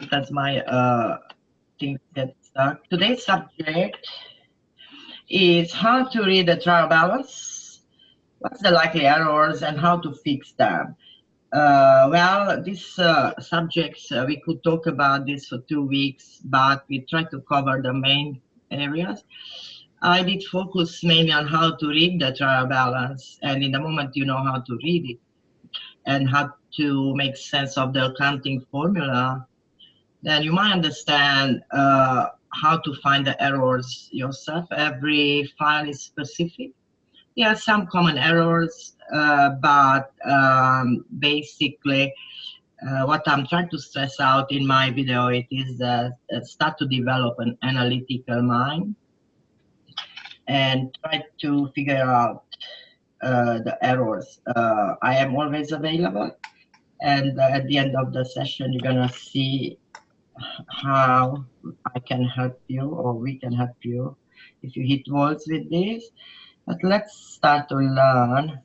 sometimes my things get stuck. Today's subject is how to read the trial balance, what's the likely errors, and how to fix them. Well, these subjects, we could talk about this for 2 weeks, but we try to cover the main areas. I did focus mainly on how to read the trial balance, and in the moment you know how to read it and how to make sense of the accounting formula, then you might understand how to find the errors yourself. Every file is specific. There are some common errors, but basically what I'm trying to stress out in my video, it is start to develop an analytical mind and try to figure out the errors. I am always available, and at the end of the session you're gonna see how I can help you, or we can help you if you hit walls with this. But let's start to learn.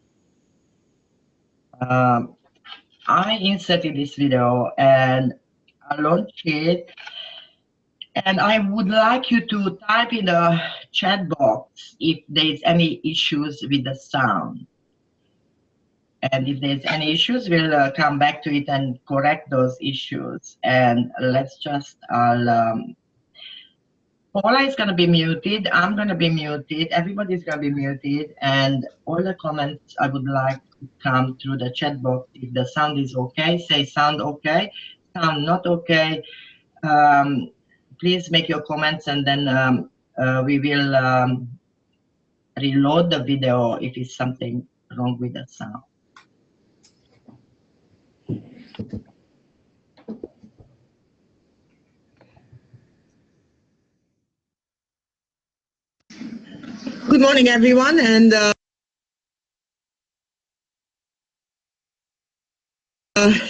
I inserted this video and I launched it, and I would like you to type in the chat box if there's any issues with the sound. And if there's any issues, we'll come back to it and correct those issues. And let's just, Paula is going to be muted, I'm going to be muted, everybody's going to be muted, and all the comments I would like to come through the chat box. If the sound is okay, say sound okay. Sound not okay, please make your comments, and then we will reload the video if it's something wrong with the sound. Good morning, everyone, and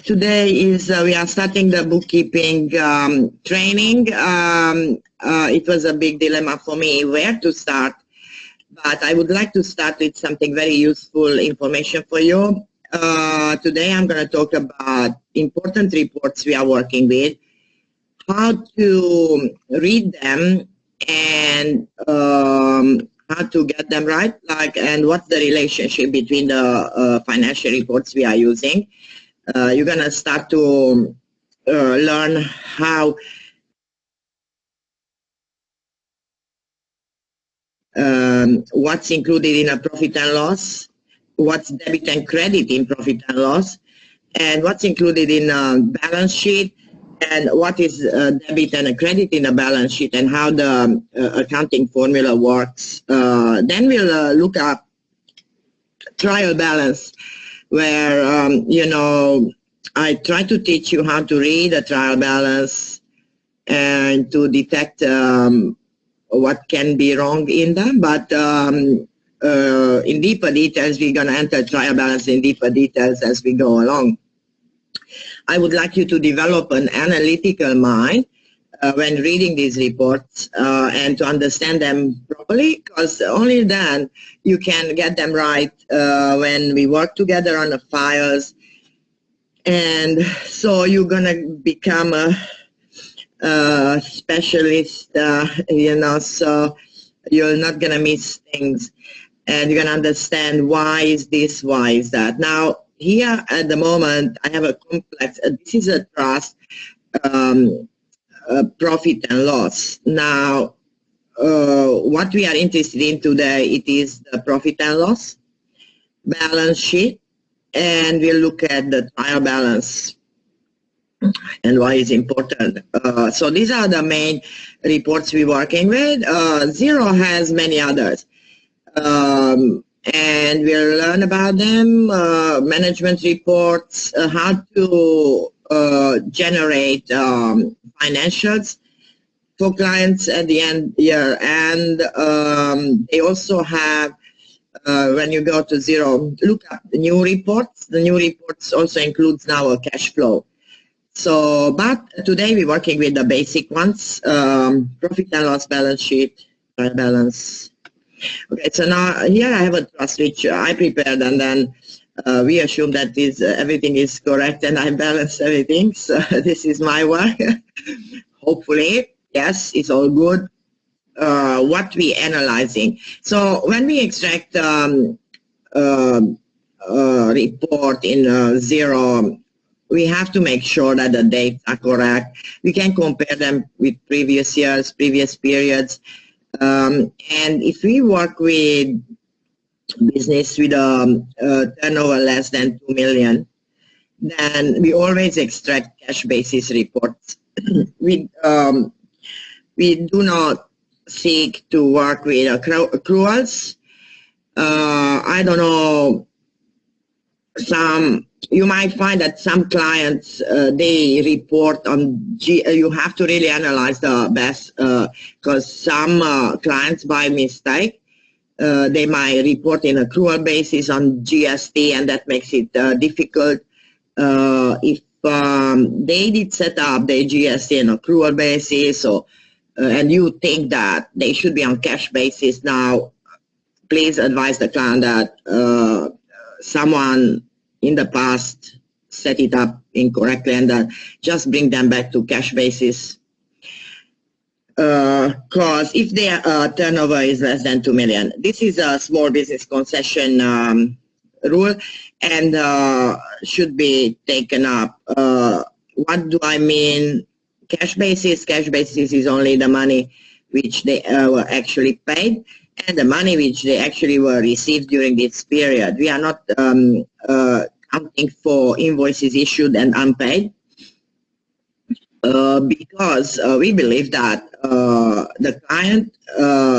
today is we are starting the bookkeeping training. It was a big dilemma for me where to start, but I would like to start with something very useful information for you. Today I'm going to talk about important reports we are working with, how to read them, and how to get them right, and what's the relationship between the financial reports we are using. You're going to start to learn how what's included in a profit and loss, what's debit and credit in profit and loss, and what's included in a balance sheet, and what is debit and a credit in a balance sheet, and how the accounting formula works. Then we'll look up trial balance, where you know, I try to teach you how to read a trial balance and to detect what can be wrong in them. But in deeper details, we're going to enter trial balance in deeper details as we go along. I would like you to develop an analytical mind when reading these reports and to understand them properly, because only then you can get them right when we work together on the files. And so you're going to become a specialist, you know, so you're not going to miss things, and you're going to understand why is this, why is that. Now, here at the moment, I have a complex, this is a trust, profit and loss. Now, what we are interested in today, it is the profit and loss, balance sheet, and we'll look at the trial balance and why it's important. So these are the main reports we're working with. Xero has many others. And we'll learn about them, management reports, how to generate financials for clients at the end year. And they also have, when you go to Xero, look up the new reports. The new reports also includes now a cash flow. So, but today we're working with the basic ones, profit and loss, balance sheet, balance. Okay, so now here I have a trust which I prepared, and then We assume that everything is correct and I balance everything. So this is my work. Hopefully, yes, it's all good. What we analyzing. So when we extract report in zero, we have to make sure that the dates are correct. We can compare them with previous years, previous periods. And if we work with business with a turnover less than 2 million, then we always extract cash basis reports. we do not seek to work with accruals. I don't know, you might find that some clients, they report on you have to really analyze the best, because some clients by mistake, they might report in accrual basis on GST, and that makes it difficult. If they did set up their GST on accrual basis, or and you think that they should be on cash basis, now please advise the client that someone in the past set it up incorrectly, and just bring them back to cash basis. Because if their turnover is less than 2 million, this is a small business concession rule, and should be taken up. What do I mean? Cash basis. Cash basis is only the money which they were actually paid, and the money which they actually were received during this period. We are not counting for invoices issued and unpaid, because we believe that the client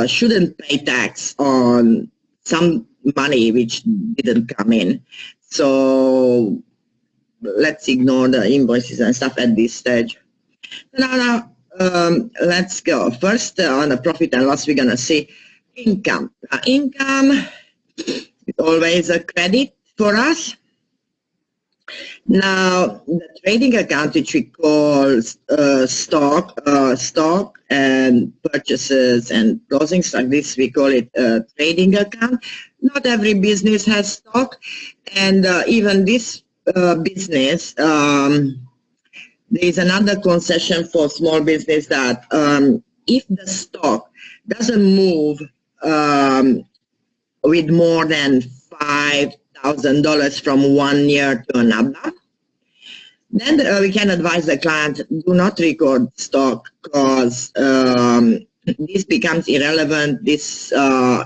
shouldn't pay tax on some money which didn't come in. So let's ignore the invoices and stuff at this stage. Now let's go. First, on the profit and loss, we're going to see income. Income is always a credit for us. Now, the trading account, which we call stock and purchases and closing stock, this we call it a trading account. Not every business has stock, and even this business, there is another concession for small business that if the stock doesn't move with more than $5,000 from 1 year to another, then we can advise the client, do not record stock, because this becomes irrelevant this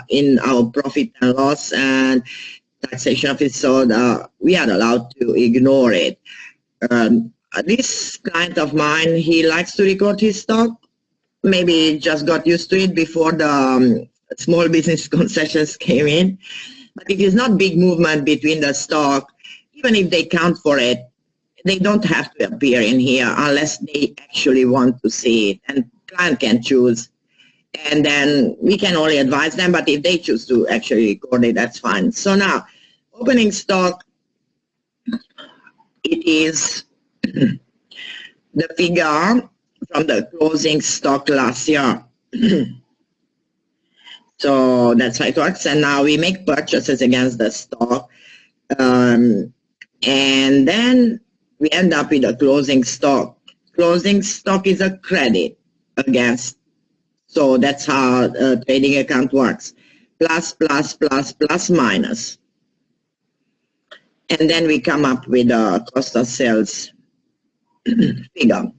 in our profit and loss and taxation office, so we are allowed to ignore it. This client of mine, he likes to record his stock. Maybe he just got used to it before the small business concessions came in. But if it's not big movement between the stock, even if they count for it, they don't have to appear in here unless they actually want to see it. And client can choose. And then we can only advise them, but if they choose to actually record it, that's fine. So now, opening stock, it is the figure from the closing stock last year. So that's how it works. And now we make purchases against the stock. And then we end up with a closing stock. Closing stock is a credit against. So that's how a trading account works. Plus, plus, plus, plus, minus. And then we come up with a cost of sales figure.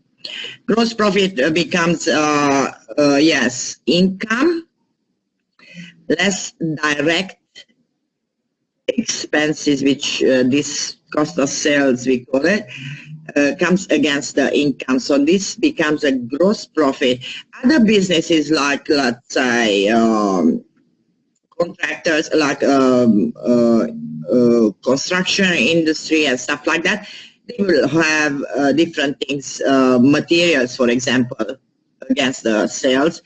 Gross profit becomes, yes, income, less direct expenses, which this cost of sales, we call it, comes against the income. So this becomes a gross profit. Other businesses like, let's say, contractors, like construction industry and stuff like that, they will have different things, materials, for example, against the sales.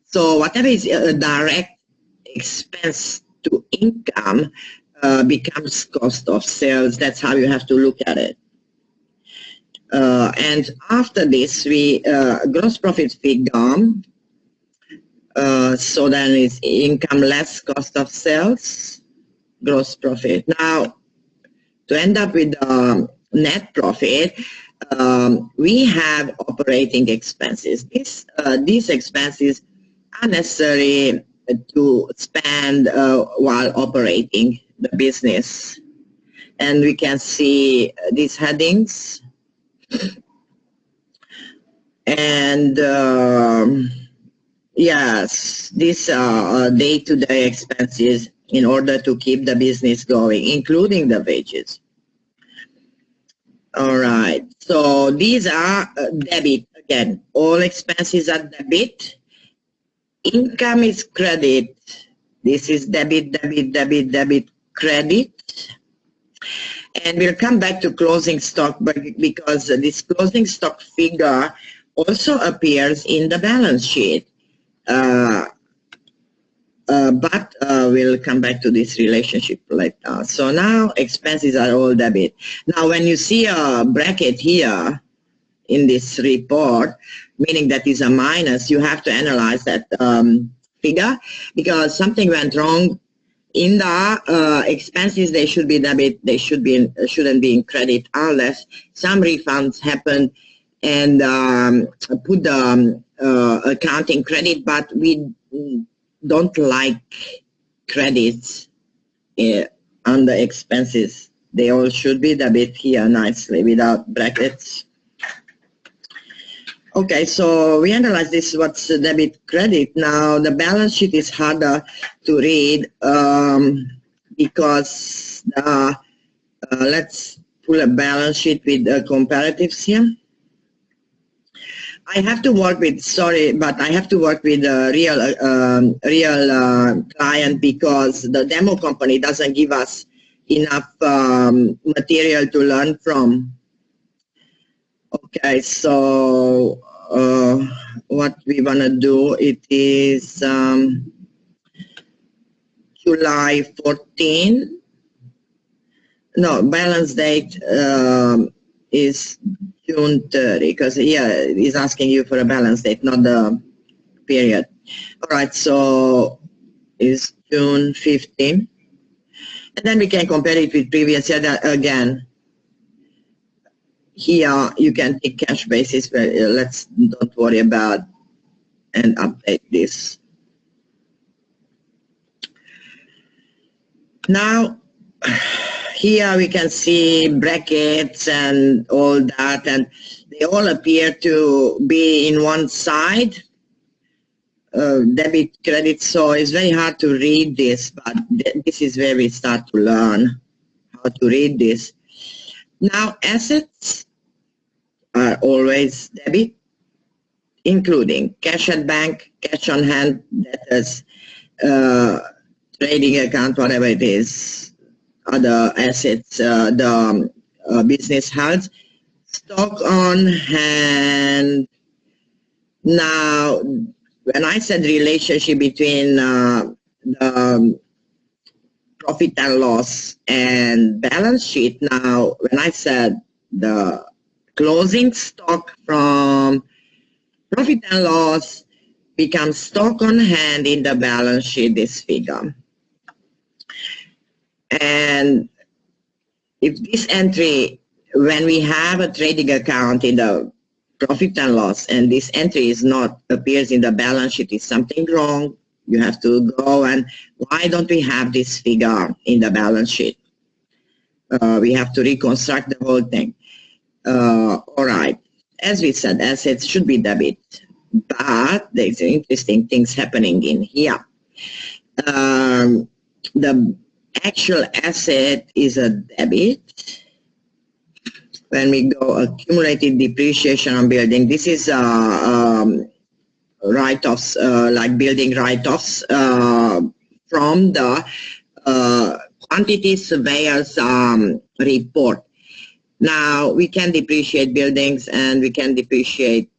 So whatever is a direct expense to income becomes cost of sales. That's how you have to look at it. And after this, we gross profit figure. So then it's income less cost of sales, gross profit. Now, to end up with net profit, we have operating expenses. These expenses are necessary to spend while operating the business. And we can see these headings. And yes, these are day-to-day expenses in order to keep the business going, including the wages. All right, so these are debit. Again, all expenses are debit. Income is credit. This is debit, debit, debit, debit, credit. And we'll come back to closing stock because this closing stock figure also appears in the balance sheet. But we'll come back to this relationship later. So now expenses are all debit. Now when you see a bracket here in this report, meaning that is a minus, you have to analyze that figure because something went wrong in the expenses. They should be debit. They shouldn't be in credit unless some refunds happen and put the accounting credit, but we don't like credits on the expenses. They all should be debit here nicely without brackets. Okay, so we analyze this, what's the debit credit. Now the balance sheet is harder to read because let's pull a balance sheet with comparatives here. I have to work with, sorry, but I have to work with a real client because the demo company doesn't give us enough material to learn from. Okay, so what we want to do, it is July 14. No, balance date is June 30, because here he's asking you for a balance date, not the period. All right, so it's June 15. And then we can compare it with previous year again. Here you can take cash basis, but don't worry about and update this. Now, here we can see brackets and all that, and they all appear to be in one side, debit, credit, so it's very hard to read this, but this is where we start to learn how to read this. Now, assets are always debit, including cash at bank, cash on hand, debtors, trading account, whatever it is, other assets the business has, stock on hand. Now, when I said relationship between the profit and loss and balance sheet, now when I said the closing stock from profit and loss becomes stock on hand in the balance sheet, this figure. And if this entry, when we have a trading account in the profit and loss and this entry is not appears in the balance sheet, is something wrong. You have to go and why don't we have this figure in the balance sheet? We have to reconstruct the whole thing. All right, as we said, assets should be debit, but there's interesting things happening in here. The actual asset is a debit. When we go accumulated depreciation on building, this is write-offs, like building write-offs from the quantity surveyors report. Now we can depreciate buildings and we can depreciate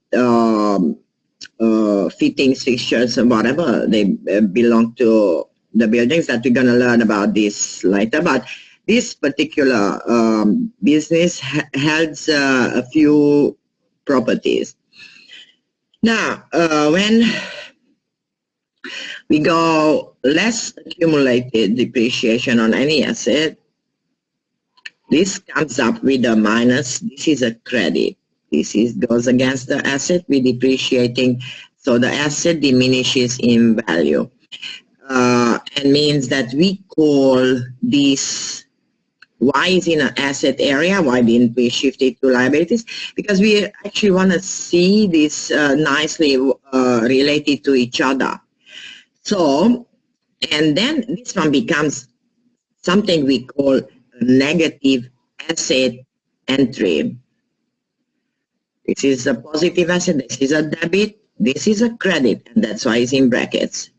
fittings, fixtures, and whatever they belong to the buildings that we're going to learn about this later. But this particular business has a few properties. Now, when we go less accumulated depreciation on any asset, This comes up with a minus. This is a credit. This goes against the asset with depreciating. So the asset diminishes in value. And means that we call this, why is in an asset area? Why didn't we shift it to liabilities? Because we actually want to see this nicely related to each other. So, and then this one becomes something we call a negative asset entry. This is a positive asset, this is a debit, this is a credit, and that's why it's in brackets.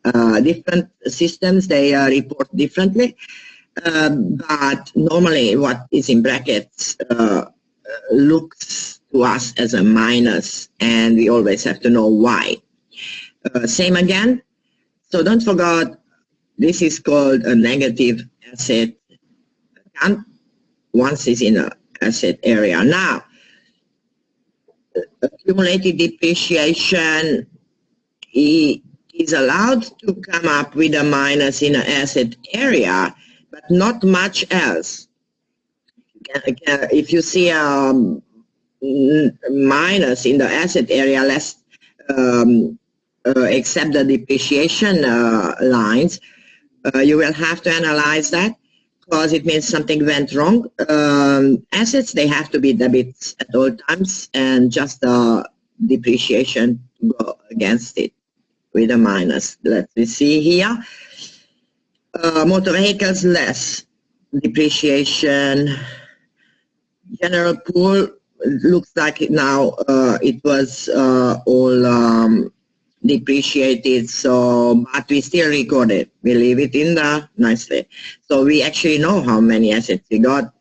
Different systems, they report differently, but normally what is in brackets looks to us as a minus, and we always have to know why. Same again, so don't forget, this is called a negative asset account once it's in an asset area. Now, accumulated depreciation is allowed to come up with a minus in an asset area, but not much else. If you see a minus in the asset area, let's except the depreciation lines, you will have to analyze that, because it means something went wrong. Assets, they have to be debits at all times, and just depreciation go against it with a minus. Let me see here. Motor vehicles, less depreciation. General pool, looks like now it was all depreciated, so but we still record it. We leave it in there nicely, so we actually know how many assets we got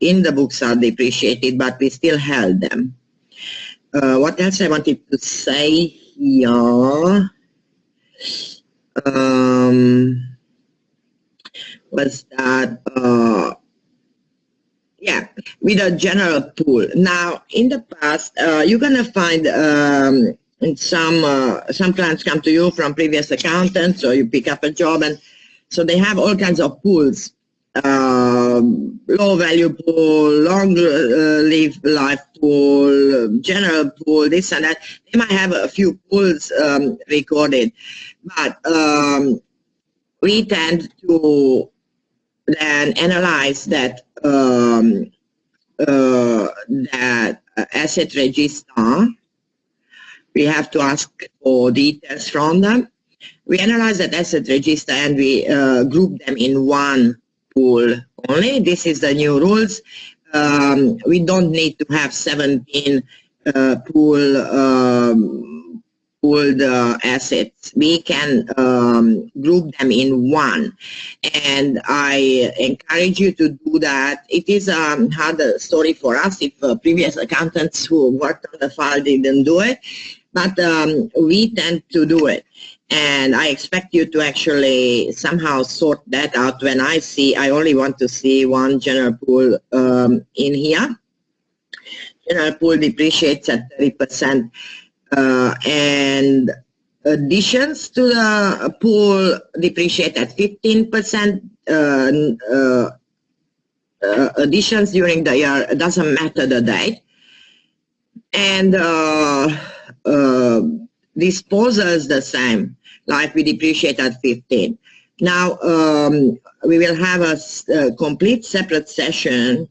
in the books are depreciated, but we still held them. What else I wanted to say here was that yeah, with a general pool. Now in the past you're gonna find some clients come to you from previous accountants, or you pick up a job, and so they have all kinds of pools, low value pool, long life pool, general pool, this and that. They might have a few pools recorded, but we tend to then analyze that that asset register. We have to ask for details from them. We analyze that asset register and we group them in one pool only. This is the new rules. We don't need to have 17 pooled assets. We can group them in one, and I encourage you to do that. It is a hard story for us if previous accountants who worked on the file didn't do it, but we tend to do it, and I expect you to actually somehow sort that out. When I only want to see one general pool in here. General pool depreciates at 30%. And additions to the pool depreciate at 15%. Additions during the year, it doesn't matter the date. And disposals the same, like we depreciate at 15. Now we will have a complete separate session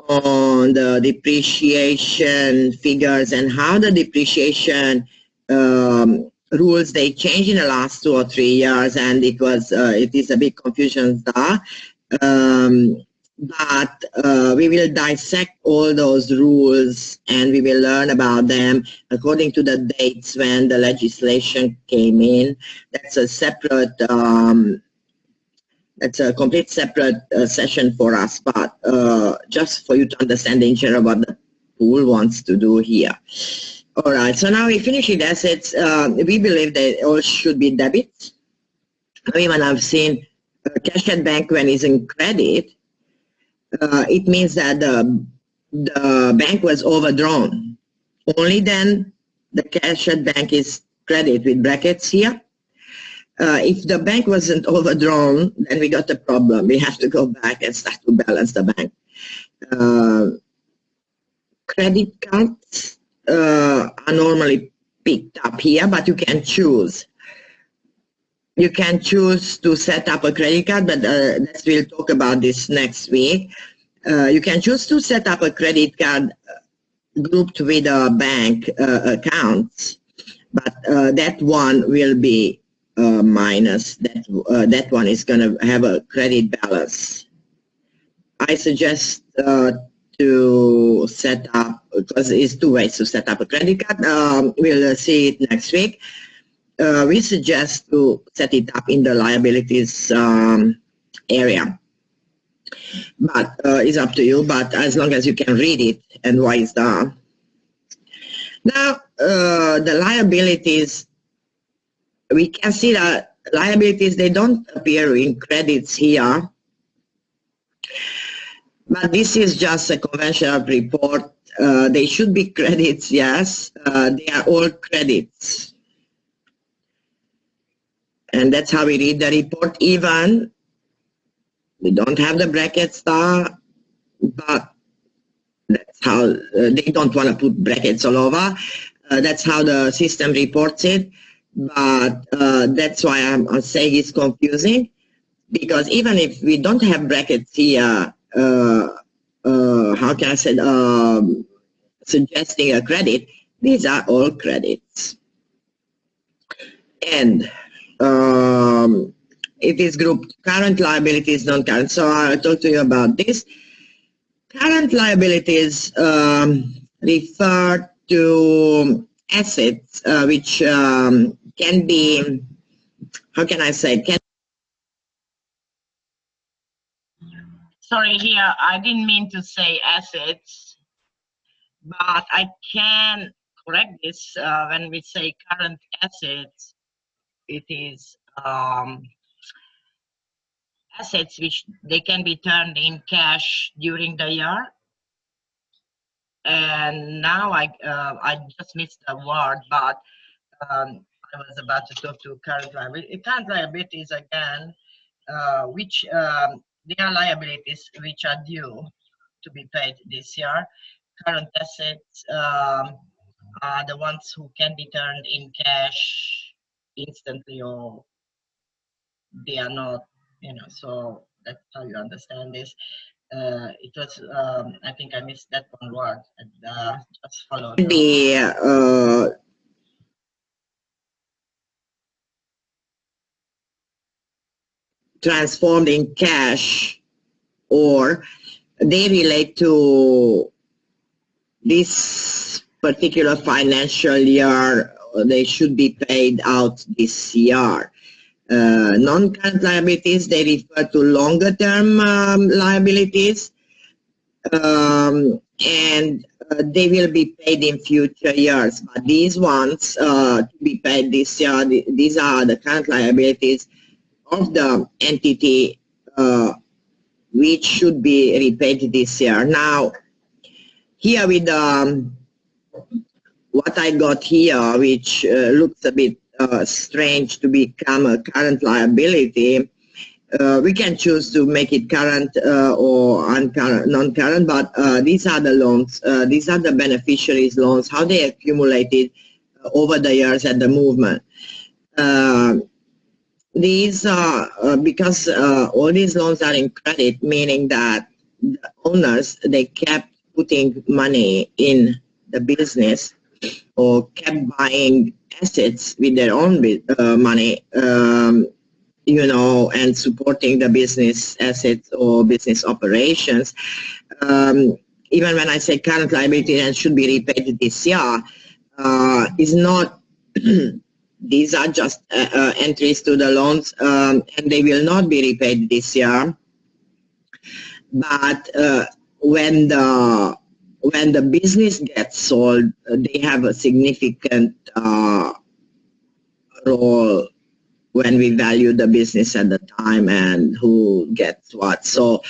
on the depreciation figures and how the depreciation rules they changed in the last 2 or 3 years, and it is a big confusion there. But we will dissect all those rules and we will learn about them according to the dates when the legislation came in. That's a separate it's a complete separate session for us, but just for you to understand in general what the pool wants to do here. All right, so now we finish with assets. We believe they all should be debits. Even I've seen cash at bank when it's in credit, it means that the bank was overdrawn. Only then the cash at bank is credit with brackets here. If the bank wasn't overdrawn, then we got a problem. We have to go back and start to balance the bank. uh, credit cards are normally picked up here, but you can choose. You can choose to set up a credit card, but we'll talk about this next week. You can choose to set up a credit card grouped with a bank accounts, but that one will be minus. That one is going to have a credit balance. I suggest to set up, because it's two ways to set up a credit card. We'll see it next week. We suggest to set it up in the liabilities area. But it's up to you, but as long as you can read it and why it's down. Now, the liabilities, we can see that liabilities, they don't appear in credits here. But this is just a conventional report. They should be credits, yes. They are all credits. And that's how we read the report. Even we don't have the bracket star, but that's how they don't want to put brackets all over. That's how the system reports it. But that's why I'm saying it's confusing, because even if we don't have brackets here, how can I say, suggesting a credit, these are all credits. And it is grouped current liabilities, non-current. So I'll talk to you about this. Current liabilities refer to assets which can be, how can I say, Sorry, here, I didn't mean to say assets, but I can correct this. When we say current assets, it is assets which they can be turned in cash during the year. And now I just missed a word, but I was about to talk to current liabilities. Current liabilities, again, which they are liabilities which are due to be paid this year. Current assets are the ones who can be turned in cash instantly, or they are not, so that's how you understand this. It was, I think I missed that one word, and just follow the transformed in cash, or they relate to this particular financial year. They should be paid out this year. Non-current liabilities, they refer to longer term liabilities, and they will be paid in future years. But these ones to be paid this year, these are the current liabilities of the entity which should be repaid this year. Now, here with what I got here, which looks a bit strange to become a current liability, we can choose to make it current or non-current, but these are the loans, these are the beneficiaries' loans, how they accumulated over the years at the movement. These are, because all these loans are in credit, meaning that the owners, they kept putting money in the business or kept buying assets with their own money, and supporting the business assets or business operations. Even when I say current liability and should be repaid this year, is not, these are just entries to the loans, and they will not be repaid this year. But when the business gets sold, they have a significant role when we value the business at the time and who gets what. So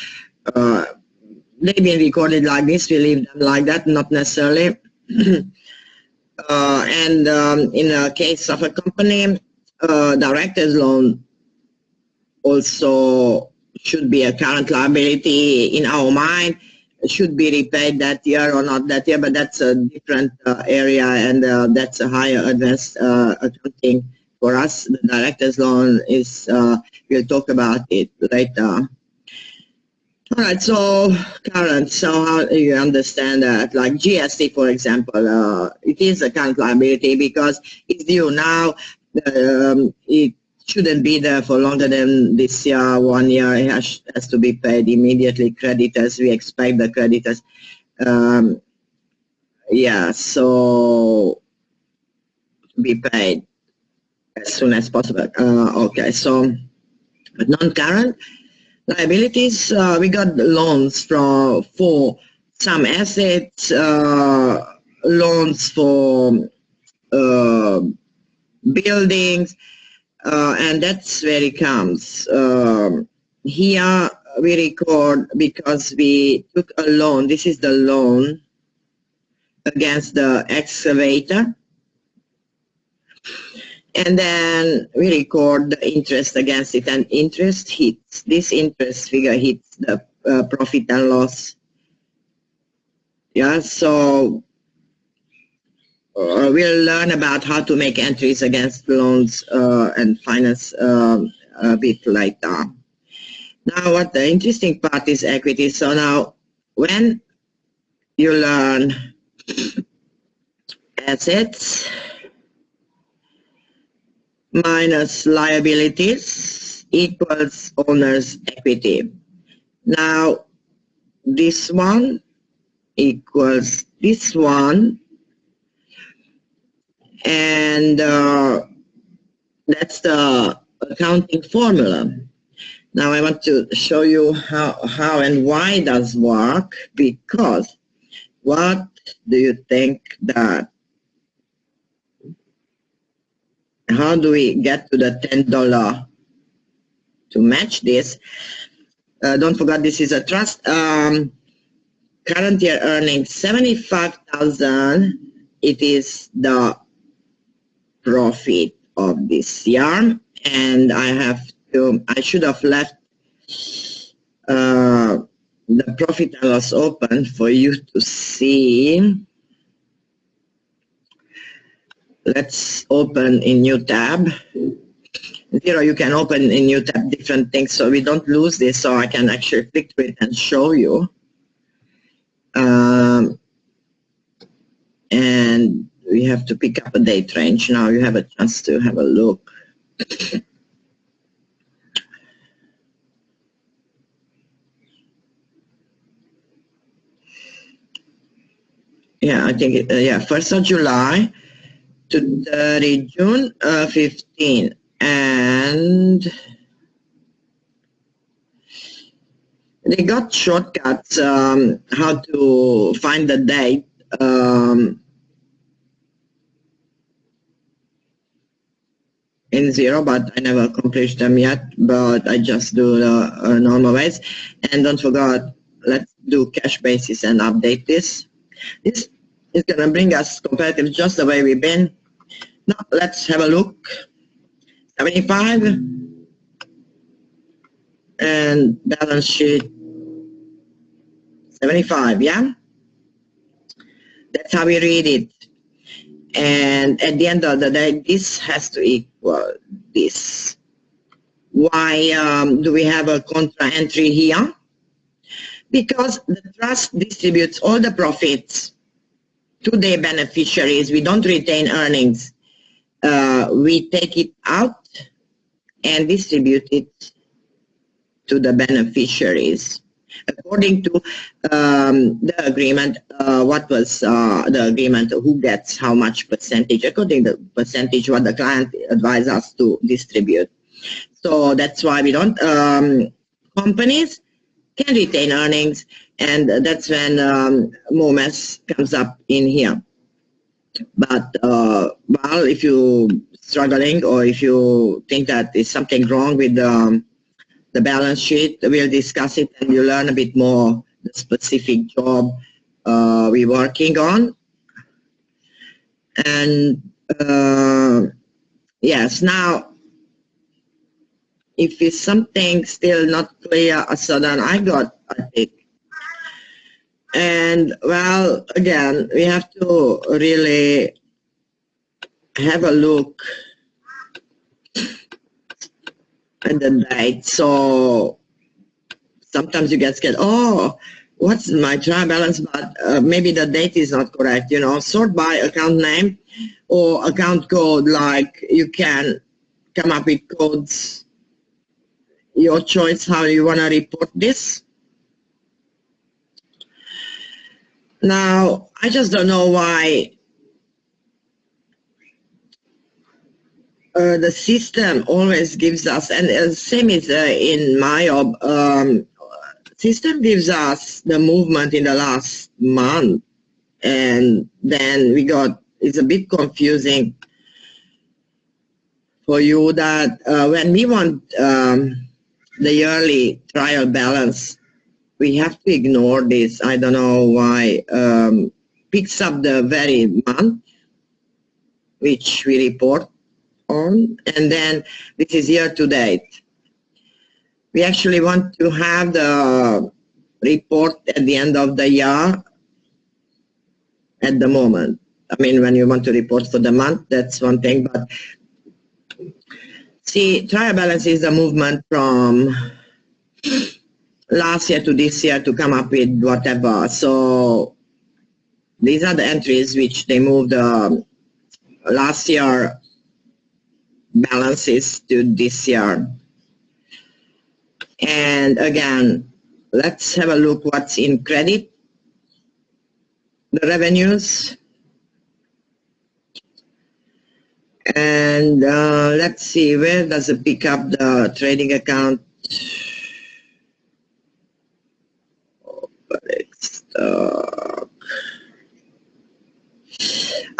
they've been recorded like this, we leave them like that, not necessarily. And in a case of a company, director's loan also should be a current liability in our mind, should be repaid that year or not that year, but that's a different area, and that's a higher advanced accounting for us. The director's loan is, we'll talk about it later. All right, so current, so how do you understand that? Like GST, for example, it is a current liability because it's due now. It shouldn't be there for longer than this year, 1 year. It has to be paid immediately. Creditors, we expect the creditors. Yeah, so be paid as soon as possible. Okay, so non-current liabilities, we got loans for some assets, loans for buildings, and that's where it comes. Here we record because we took a loan. This is the loan against the excavator. And then we record the interest against it, and interest hits, this interest figure hits the profit and loss. Yeah, so we'll learn about how to make entries against loans and finance a bit later. Now, what the interesting part is equity. So now, when you learn assets minus liabilities equals owner's equity. Now, this one equals this one, and that's the accounting formula. Now I want to show you how and why it does work, because what do you think that, how do we get to the $10 to match this? Don't forget, this is a trust. Current year earnings 75,000. It is the profit of this year, and I should have left the profit and loss open for you to see. Let's open a new tab. Zero, you can open a new tab, different things, so we don't lose this, so I can actually click to it and show you. And we have to pick up a date range. Now you have a chance to have a look. Yeah, I think, yeah, 1st of July to 30 June 15. And they got shortcuts how to find the date. In Zero, but I never accomplished them yet, but I just do the normal ways. And don't forget, let's do cash basis and update this. This is going to bring us comparative just the way we've been. Now let's have a look. 75 and balance sheet 75, yeah? That's how we read it. And at the end of the day, this has to equal this. Why do we have a contra entry here? Because the trust distributes all the profits to their beneficiaries. We don't retain earnings. We take it out and distribute it to the beneficiaries. According to the agreement, what was the agreement, who gets how much percentage, according to the percentage what the client advised us to distribute. So that's why we don't, companies can retain earnings, and that's when MOMES comes up in here. But well, if you're struggling, or if you think that there's something wrong with the balance sheet, we'll discuss it and you learn a bit more the specific job we're working on. And yes, now if it's something still not clear, so then I got a tip. And well, again, we have to really have a look at the date. So sometimes you get scared. Oh, what's my trial balance? But maybe the date is not correct. You know, sort by account name or account code. Like you can come up with codes, your choice how you want to report this. Now, I just don't know why the system always gives us, and same is in my system gives us the movement in the last month, and then it's a bit confusing for you that when we want the yearly trial balance, we have to ignore this. I don't know why. Picks up the very month which we report on, and then this is year to date. We actually want to have the report at the end of the year at the moment. I mean, when you want to report for the month, that's one thing, but see, trial balance is the movement from last year to this year to come up with whatever. So these are the entries which they moved last year balances to this year. And again, let's have a look what's in credit, the revenues. And let's see, where does it pick up the trading account?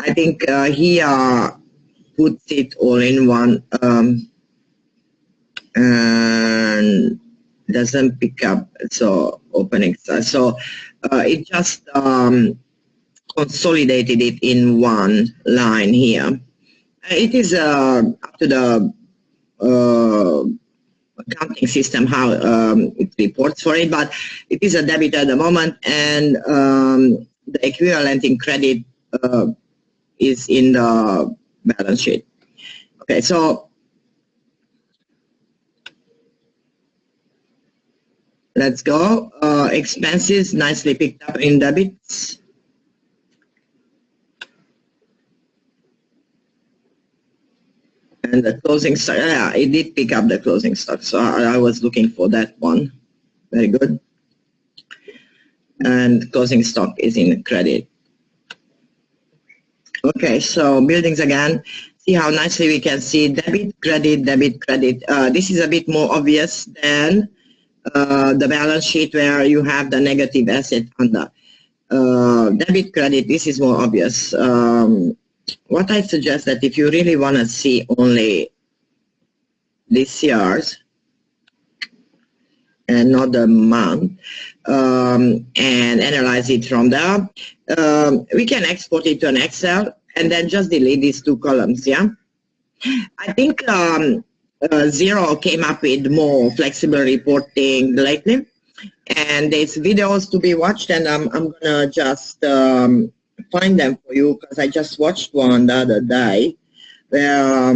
I think here puts it all in one and doesn't pick up, so opening. So it just consolidated it in one line here. It is up to the accounting system how it reports for it, but it is a debit at the moment, and the equivalent in credit is in the balance sheet. Okay, so let's go. Expenses nicely picked up in debits. And the closing stock, yeah, it did pick up the closing stock. So I was looking for that one. Very good. And closing stock is in credit. Okay, so buildings again. See how nicely we can see debit, credit, debit, credit. This is a bit more obvious than the balance sheet where you have the negative asset on the debit, credit. This is more obvious. What I suggest that if you really want to see only this year's and not the month, and analyze it from there, we can export it to an Excel and then just delete these two columns. Yeah, I think Zero came up with more flexible reporting lately, and there's videos to be watched, and I'm gonna just find them for you because I just watched one the other day where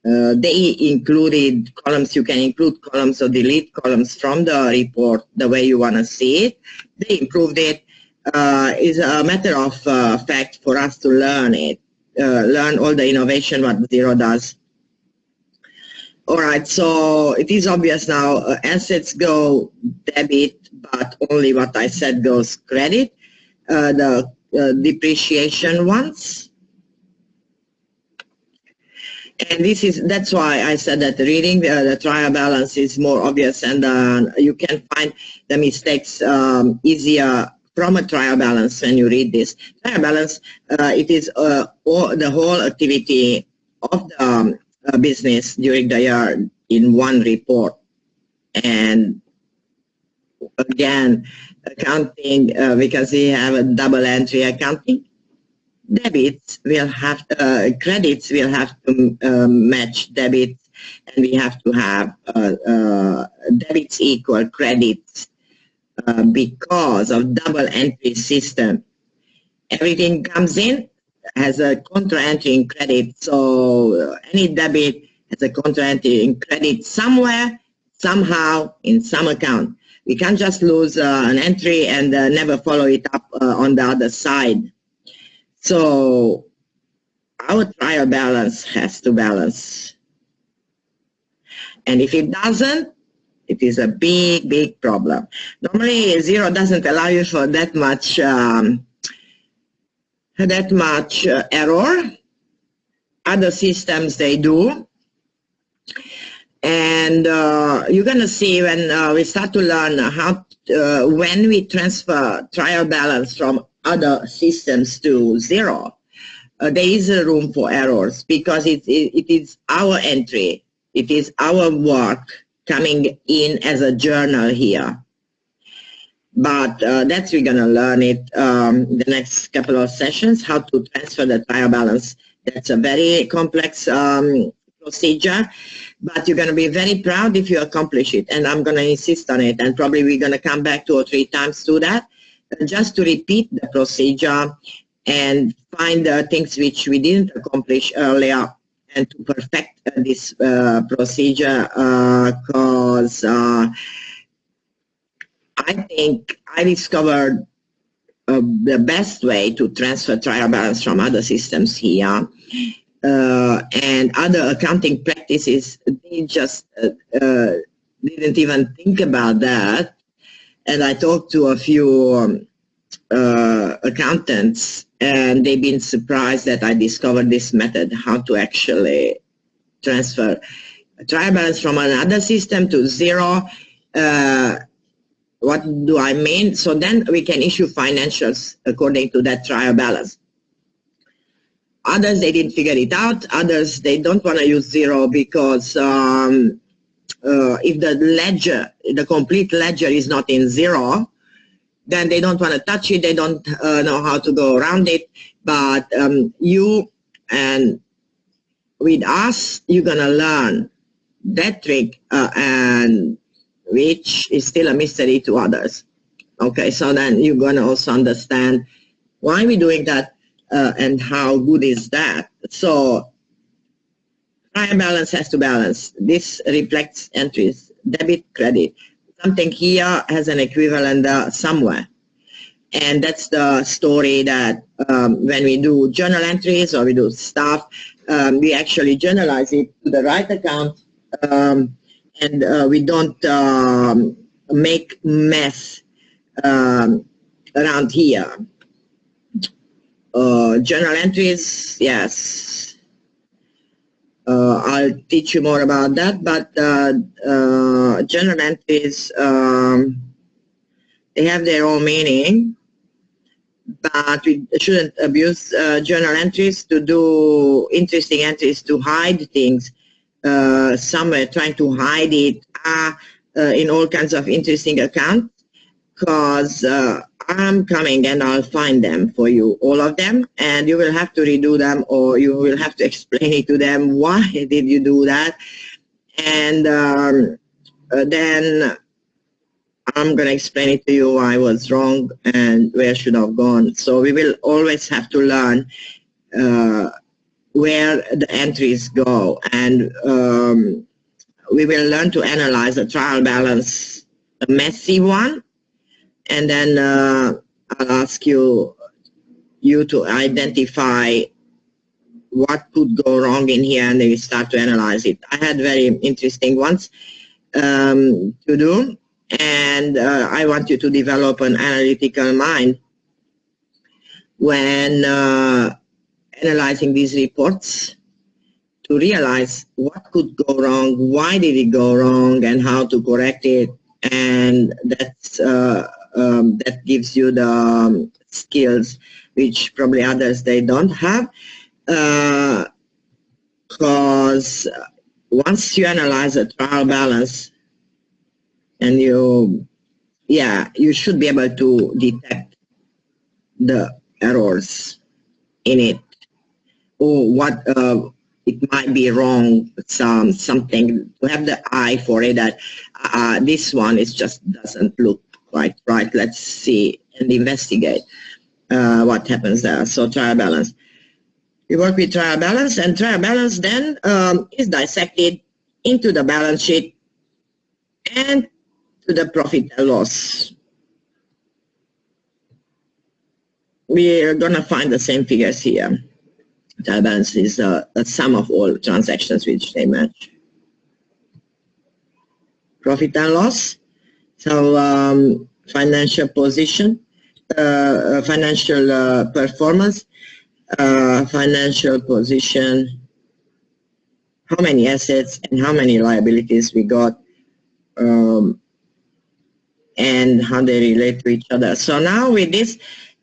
they included columns. You can include columns or delete columns from the report the way you want to see it. They improved it. It's a matter of fact for us to learn it, learn all the innovation what Zero does. All right, so it is obvious now. Assets go debit, but only what I said goes credit. The depreciation ones, and that's why I said that reading the trial balance is more obvious, and you can find the mistakes easier from a trial balance when you read this. Trial balance, it is the whole activity of the business during the year in one report. And again, accounting, because we have a double entry accounting, debits will have, credits will have to match debits, and we have to have debits equal credits because of double entry system. Everything comes in has a contra entry in credit. So any debit has a contra entry in credit somewhere, somehow, in some account. We can't just lose an entry and never follow it up on the other side. So our trial balance has to balance. And if it doesn't, it is a big, big problem. Normally, zero doesn't allow you for that much error. Other systems, they do. And you're going to see when we start to learn how, when we transfer trial balance from other systems to zero, there is a room for errors because it is our entry. It is our work coming in as a journal here. But that's we're going to learn it the next couple of sessions, how to transfer the trial balance. That's a very complex procedure, but you're going to be very proud if you accomplish it. And I'm going to insist on it. And probably we're going to come back 2 or 3 times to that, just to repeat the procedure and find the things which we didn't accomplish earlier and to perfect this procedure, because I think I discovered the best way to transfer trial balance from other systems here, and other accounting practices, they just didn't even think about that. And I talked to a few accountants, and they've been surprised that I discovered this method, how to actually transfer trial balance from another system to zero. What do I mean? So then we can issue financials according to that trial balance. Others, they didn't figure it out. Others, they don't want to use zero because if the ledger, the complete ledger is not in zero, then they don't want to touch it. They don't know how to go around it. But you and with us, you're going to learn that trick, and which is still a mystery to others. Okay, so then you're going to also understand why we're doing that and how good is that. So trial balance has to balance. This reflects entries, debit, credit. Something here has an equivalent somewhere. And that's the story that when we do journal entries or we do stuff, we actually journalize it to the right account, and we don't make mess around here. Journal entries, yes. I'll teach you more about that, but journal entries, they have their own meaning, but we shouldn't abuse journal entries to do interesting entries to hide things somewhere, trying to hide it in all kinds of interesting accounts, because I'm coming and I'll find them for you, all of them, and you will have to redo them, or you will have to explain it to them, why did you do that? And then I'm going to explain it to you why I was wrong and where I should have gone. So we will always have to learn where the entries go, and we will learn to analyze a trial balance, a messy one, and then I'll ask you to identify what could go wrong in here, and then we start to analyze it. I had very interesting ones to do, and I want you to develop an analytical mind when analyzing these reports, to realize what could go wrong, why did it go wrong, and how to correct it. And that's that gives you the skills which probably others they don't have, because once you analyze a trial balance, and you should be able to detect the errors in it, or what it might be wrong, something, to have the eye for it, that this one is just doesn't look right. Let's see and investigate what happens there. So trial balance. We work with trial balance, and trial balance then is dissected into the balance sheet and to the profit and loss. We're going to find the same figures here. Trial balance is the sum of all transactions which they match. Profit and loss. So financial position, financial performance, financial position, how many assets and how many liabilities we got, and how they relate to each other. So now with this,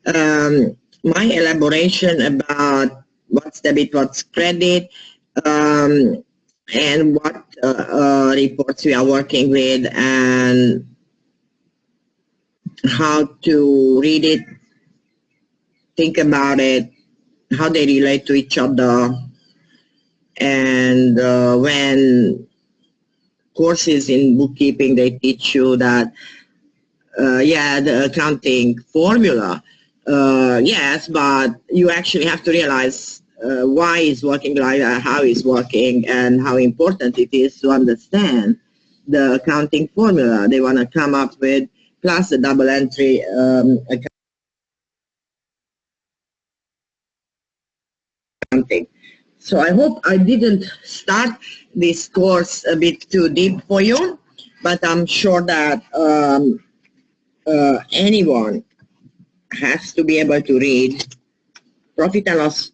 my elaboration about what's debit, what's credit, and what reports we are working with, and how to read it, think about it, how they relate to each other, and when courses in bookkeeping, they teach you that, the accounting formula, yes, but you actually have to realize why it's working like that, how it's working, and how important it is to understand the accounting formula they want to come up with, plus the double entry accounting. So I hope I didn't start this course a bit too deep for you, but I'm sure that anyone has to be able to read profit and loss,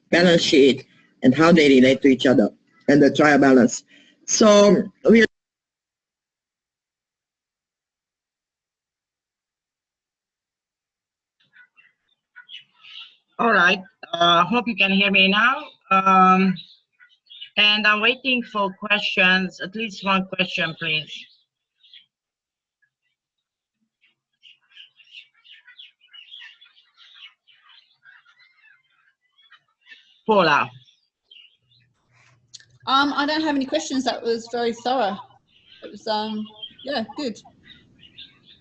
balance sheet, and how they relate to each other, and the trial balance. So we'll All right. Hope you can hear me now. And I'm waiting for questions. At least one question, please. Paula. I don't have any questions. That was very thorough. It was yeah, good.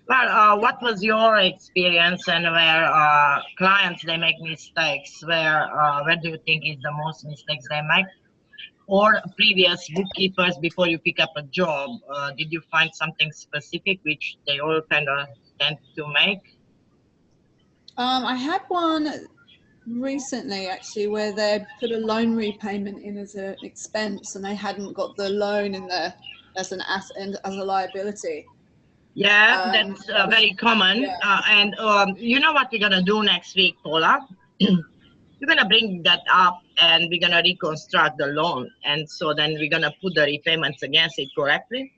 Well, what was your experience, and where clients they make mistakes? Where do you think is the most mistakes they make? Or previous bookkeepers before you pick up a job, did you find something specific which they all kind of tend to make? I had one recently actually where they put a loan repayment in as an expense, and they hadn't got the loan in there as an asset and as a liability. Yeah, that's very common. Yeah. And you know what we're gonna do next week, Paula? We're gonna bring that up, and we're gonna reconstruct the loan, and so then we're gonna put the repayments against it correctly.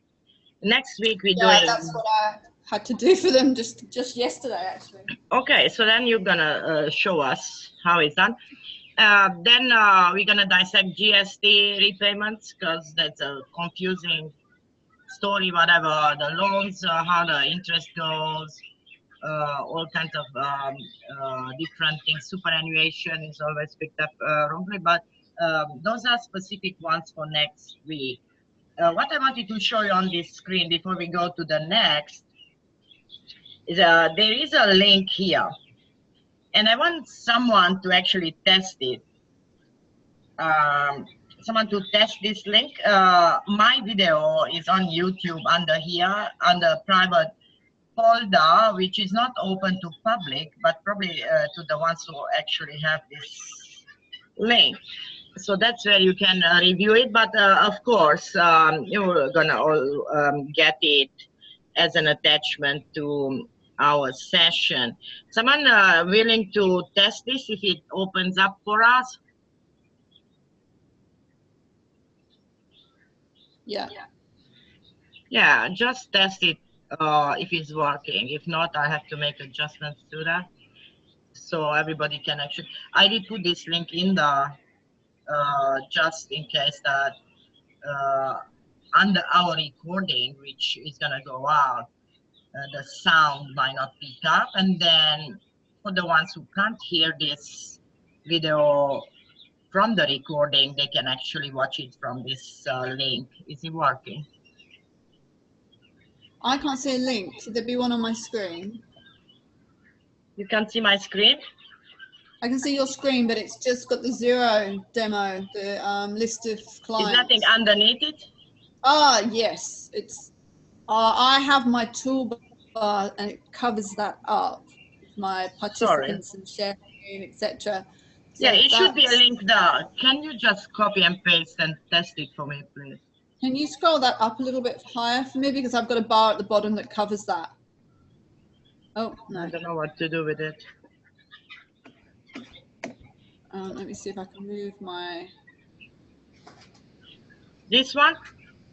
Next week we're doing. That's what I had to do for them just yesterday actually. Okay, so then you're gonna show us how it's done. Then we're gonna dissect GST repayments, because that's a confusing story. Whatever the loans, how the interest goes, all kinds of different things. Superannuation is always picked up wrongly, but those are specific ones for next week. What I wanted to show you on this screen before we go to the next is there is a link here, and I want someone to actually test it. Someone to test this link. My video is on YouTube under here, under private folder, which is not open to public, but probably to the ones who actually have this link. So that's where you can review it. But of course, you're gonna all get it as an attachment to our session. Someone willing to test this if it opens up for us? Yeah. Yeah, just test it if it's working. If not, I have to make adjustments to that, so everybody can actually. I did put this link in the just in case that under our recording, which is gonna go out, the sound might not pick up, and then for the ones who can't hear this video from the recording, they can actually watch it from this link. Is it working? I can't see a link. Should there be one on my screen? You can see my screen? I can see your screen, but it's just got the zero demo, the list of clients. Is nothing underneath it? Ah, yes. It's. I have my toolbar, and it covers that up. My participants and share screen, etc. So Yeah, it should be a link there. Can you just copy and paste and test it for me, please? Can you scroll that up a little bit higher for me, because I've got a bar at the bottom that covers that. Oh no. I don't know what to do with it. Let me see if I can move my. This one?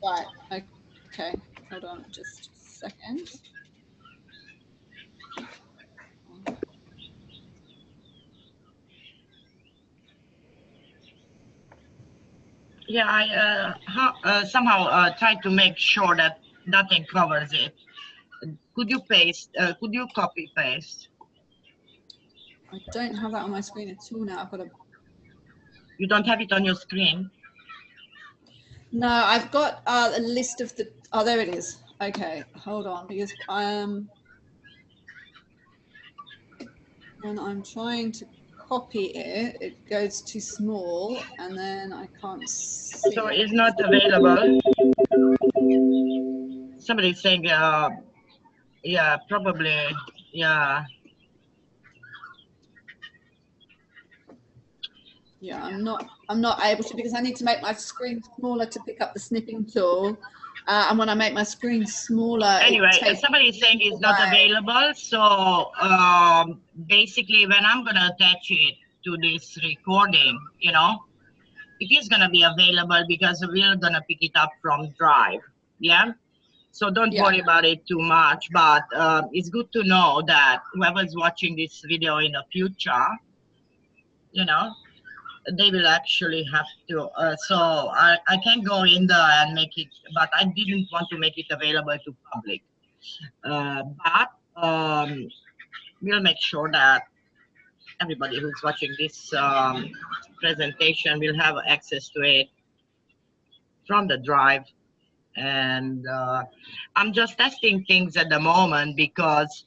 Right. Okay. Hold on, just a second. Yeah, I somehow tried to make sure that nothing covers it. Could you paste? Could you copy paste? I don't have that on my screen at all now. I've got a. You don't have it on your screen? No, I've got a list of the. Oh, there it is. Okay, hold on, because when I'm trying to copy it, it goes too small, and then I can't see. So it's not available. Somebody's saying, yeah, probably, yeah. Yeah, I'm not able to, because I need to make my screen smaller to pick up the snipping tool. And when I make my screen smaller, anyway, somebody is saying it's not available. So basically, when I'm gonna attach it to this recording, you know, it is gonna be available because we're gonna pick it up from Drive. Yeah. So don't worry about it too much. But it's good to know that whoever's watching this video in the future, you know, they will actually have to. So I can go in there and make it, but I didn't want to make it available to public. But we'll make sure that everybody who's watching this presentation will have access to it from the Drive. And I'm just testing things at the moment, because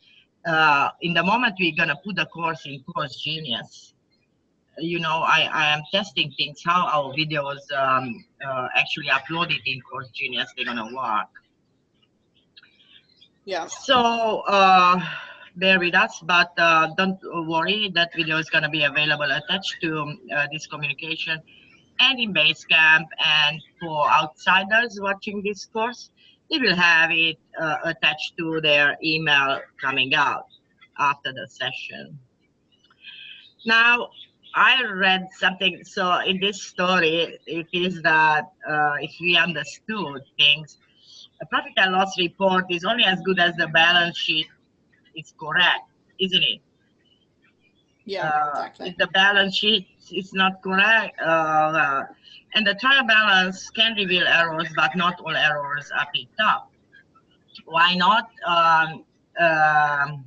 in the moment we're gonna put the course in Course Genius, you know, I am testing things, how our videos actually uploaded in Course Genius, they're gonna work. Yeah. So bear with us, but don't worry, that video is gonna be available attached to this communication and in Basecamp. And for outsiders watching this course, they will have it attached to their email coming out after the session. Now, I read something. So in this story, it is that if we understood things, a profit and loss report is only as good as the balance sheet is correct, isn't it? Yeah, exactly. If the balance sheet is not correct, and the trial balance can reveal errors, but not all errors are picked up. Why not? A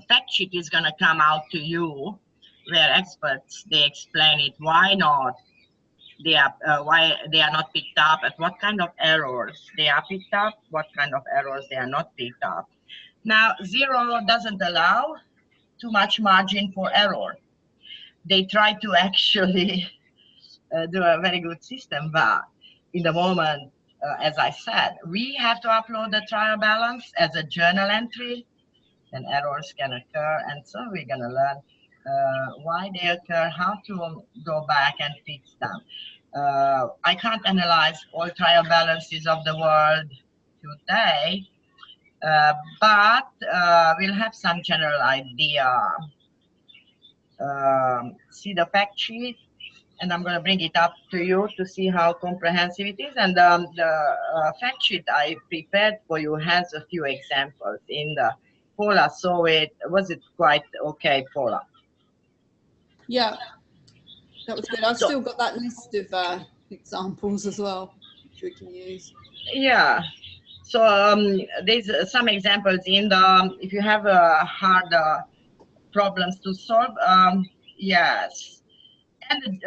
fact sheet is going to come out to you, where experts, they explain it. Why not? Why they are not picked up, and what kind of errors they are picked up, what kind of errors they are not picked up. Now, zero doesn't allow too much margin for error. They try to actually do a very good system, but in the moment, as I said, we have to upload the trial balance as a journal entry, then errors can occur, and so we're going to learn why they occur, how to go back and fix them. I can't analyze all trial balances of the world today, but we'll have some general idea. See the fact sheet, and I'm going to bring it up to you to see how comprehensive it is. And the fact sheet I prepared for you has a few examples in the Paula. So was it quite okay, Paula? Yeah, that was good. I've still got that list of examples as well, which we can use. Yeah. So there's some examples in the, if you have hard problems to solve, yes. And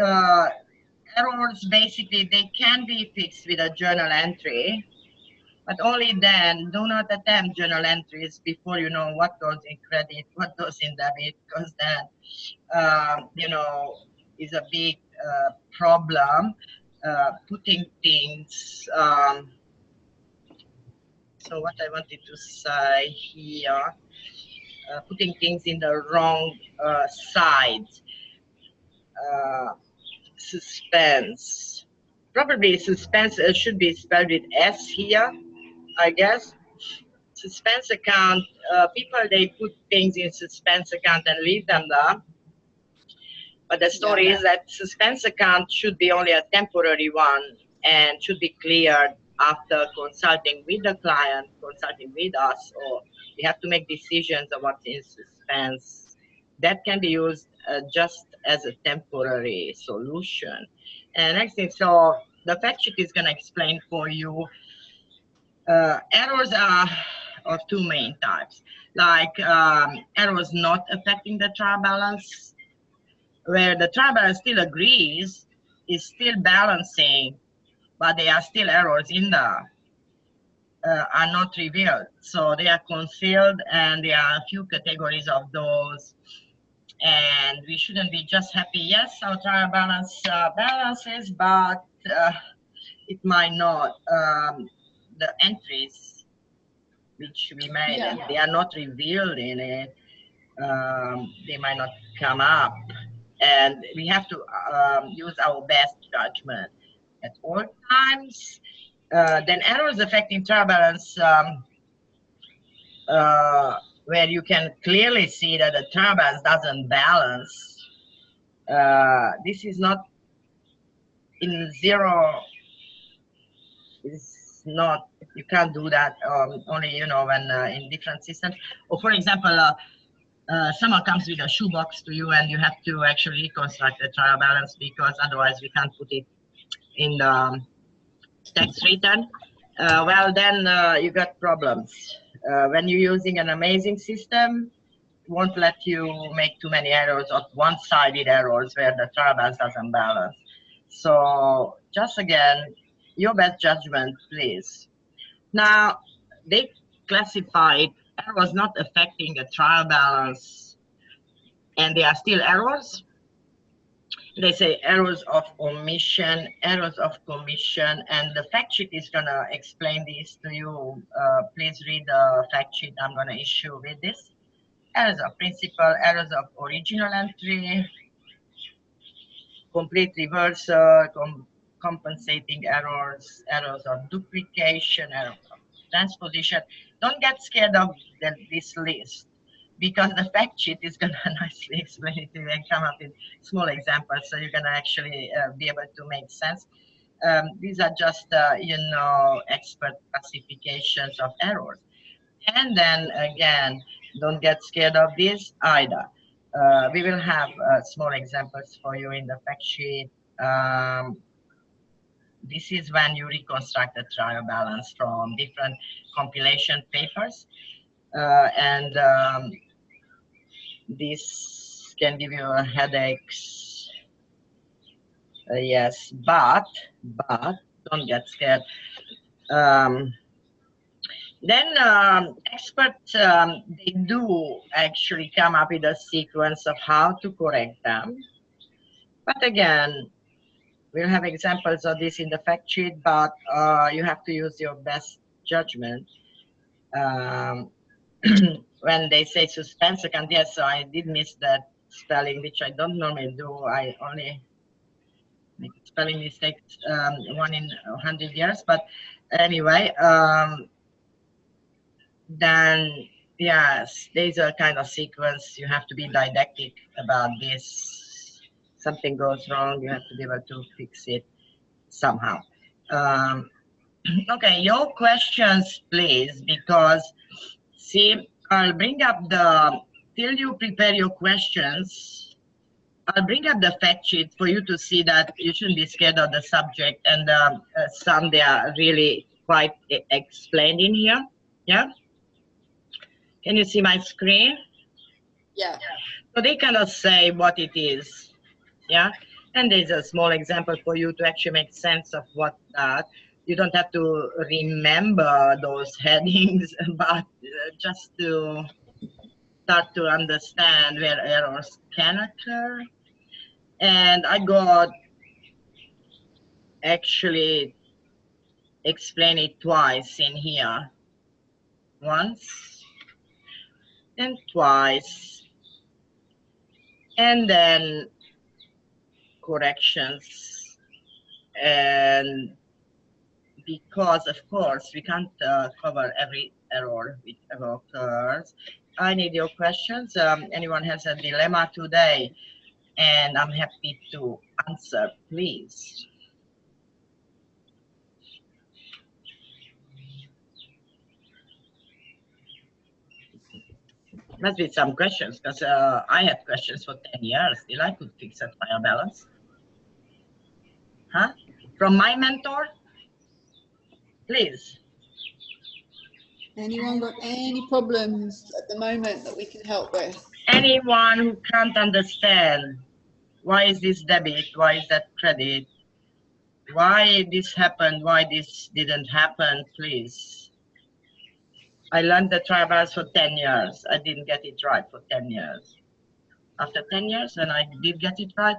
errors, basically, they can be fixed with a journal entry. But only then, do not attempt journal entries before you know what goes in credit, what goes in debit, because then, you know, is a big problem. Putting things, so what I wanted to say here, putting things in the wrong side. Suspense. Probably suspense should be spelled with S here, I guess. Suspense account, people, they put things in suspense account and leave them there. But the story is that suspense account should be only a temporary one and should be cleared after consulting with the client, consulting with us, or we have to make decisions of what's in suspense. That can be used just as a temporary solution. And next thing, so the fact sheet is going to explain for you. Errors are of two main types, like errors not affecting the trial balance, where the trial balance still agrees, is still balancing, but there are still errors in there, are not revealed. So they are concealed, and there are a few categories of those. And we shouldn't be just happy, yes, our trial balance balances, but it might not. The entries which we made, and they are not revealed in it, they might not come up. And we have to use our best judgment at all times. Then errors affecting trial balance, where you can clearly see that the trial balance doesn't balance. This is not in zero. It's not, you can't do that only, you know, when in different systems. Or for example, someone comes with a shoebox to you and you have to actually reconstruct the trial balance, because otherwise we can't put it in the tax return. Well, then you got problems. When you're using an amazing system, it won't let you make too many errors or one-sided errors where the trial balance doesn't balance. So just again, your best judgment, please. Now, they classified errors not affecting a trial balance, and there are still errors. They say errors of omission, errors of commission, and the fact sheet is going to explain this to you. Please read the fact sheet I'm going to issue with this. Errors of principal, errors of original entry, complete reversal, compensating errors, errors of duplication, errors of transposition. Don't get scared of this list, because the fact sheet is going to nicely explain it to you and come up with small examples, so you're going to actually be able to make sense. These are just, you know, expert classifications of errors. And then again, don't get scared of this either. We will have small examples for you in the fact sheet. This is when you reconstruct the trial balance from different compilation papers. And this can give you a headaches. Yes, but don't get scared. Then experts, they do actually come up with a sequence of how to correct them. But again, we'll have examples of this in the fact sheet, but you have to use your best judgment. When they say suspense account, yes, so I did miss that spelling, which I don't normally do. I only make spelling mistakes 1 in 100 years. But anyway, then yes, there's a kind of sequence. You have to be didactic about this. Something goes wrong, you have to be able to fix it somehow. Okay, your questions, please, because see, I'll bring up the, till you prepare your questions, I'll bring up the fact sheet for you to see that you shouldn't be scared of the subject, and some they are really quite explained in here. Yeah. Can you see my screen? Yeah. So they cannot say what it is. Yeah. And there's a small example for you to actually make sense of what that. You don't have to remember those headings, but just to start to understand where errors can occur. And I got actually explain it twice in here. Once and twice. And then corrections. And because, of course, we can't cover every error which occurs. I need your questions. Anyone has a dilemma today, and I'm happy to answer, please. Must be some questions, because I had questions for 10 years till I could fix a trial balance. Huh? From my mentor? Please. Anyone got any problems at the moment that we can help with? Anyone who can't understand why is this debit, why is that credit, why this happened, why this didn't happen, please. I learned the trial balance for 10 years. I didn't get it right for 10 years. After 10 years, when I did get it right,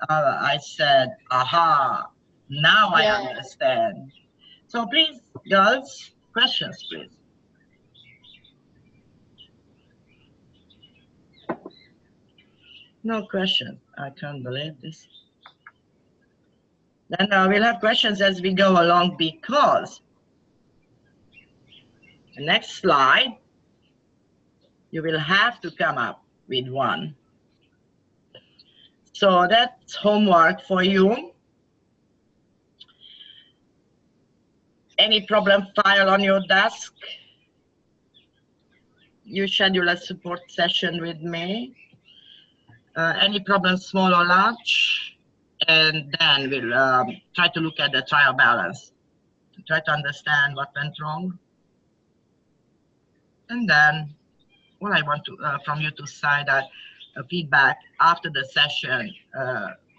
I said, aha, now I understand. So please, girls, questions, please. No question. I can't believe this. Then we'll have questions as we go along, because the next slide, you will have to come up with one. So that's homework for you. Any problem file on your desk? You schedule a support session with me. Any problem, small or large? And then we'll try to look at the trial balance, to try to understand what went wrong. And then what I want to from you to sign that feedback after the session.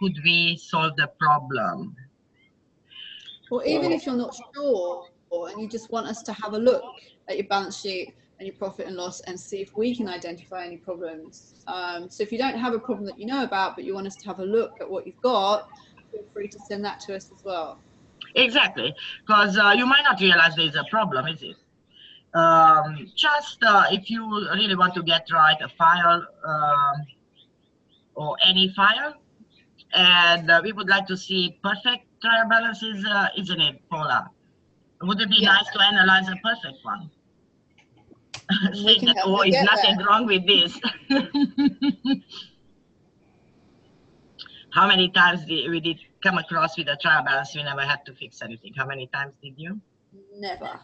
Could we solve the problem? Or even if you're not sure and you just want us to have a look at your balance sheet and your profit and loss and see if we can identify any problems. So if you don't have a problem that you know about, but you want us to have a look at what you've got, feel free to send that to us as well. Exactly, because you might not realize there's a problem, is it? Just if you really want to get right a file or any file, and we would like to see perfect trial balances, isn't it, Paula? Would it be nice to analyze a perfect one? Saying that, oh, there's nothing wrong with this. How many times we did come across with a trial balance we never had to fix anything? How many times did you? Never.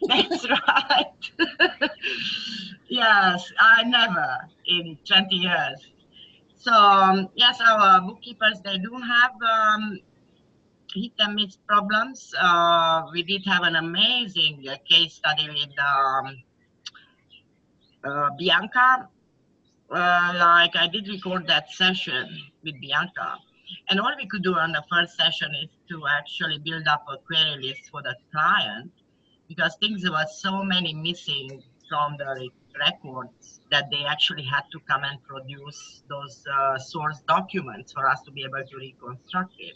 That's right. Yes, I never in 20 years. So yes, our bookkeepers, they do have hit and miss problems. We did have an amazing case study with Bianca. Like I did record that session with Bianca, and all we could do on the first session is to actually build up a query list for the client, because things were so many missing from the records that they actually had to come and produce those source documents for us to be able to reconstruct it.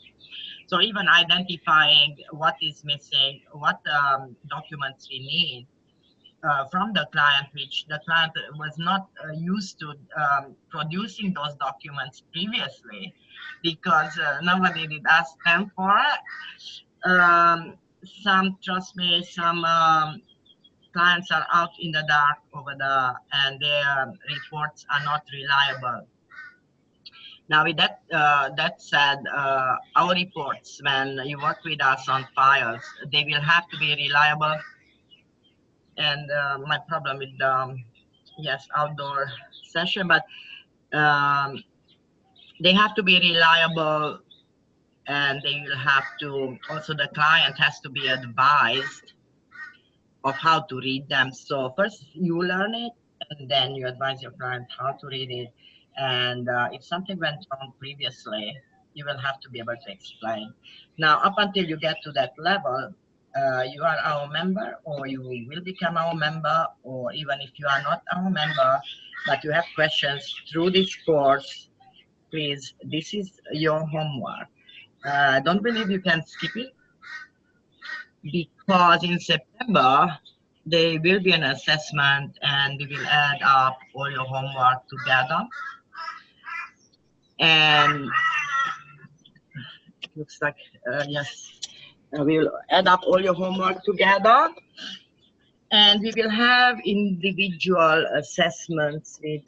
So even identifying what is missing, what documents we need from the client, which the client was not used to producing those documents previously, because nobody did ask them for it. Some, trust me, some clients are out in the dark over there, and their reports are not reliable. Now, with that that said, our reports, when you work with us on files, they will have to be reliable. And my problem with yes, outdoor session, but they have to be reliable, and they will have to, also the client has to be advised of how to read them. So first you learn it, and then you advise your client how to read it. And if something went wrong previously, you will have to be able to explain. Now, up until you get to that level, you are our member, or you will become our member, or even if you are not our member, but you have questions through this course, please, this is your homework. Don't believe you can skip it, because in September there will be an assessment and we will add up all your homework together. And it looks like, yes, we will add up all your homework together, and we will have individual assessments with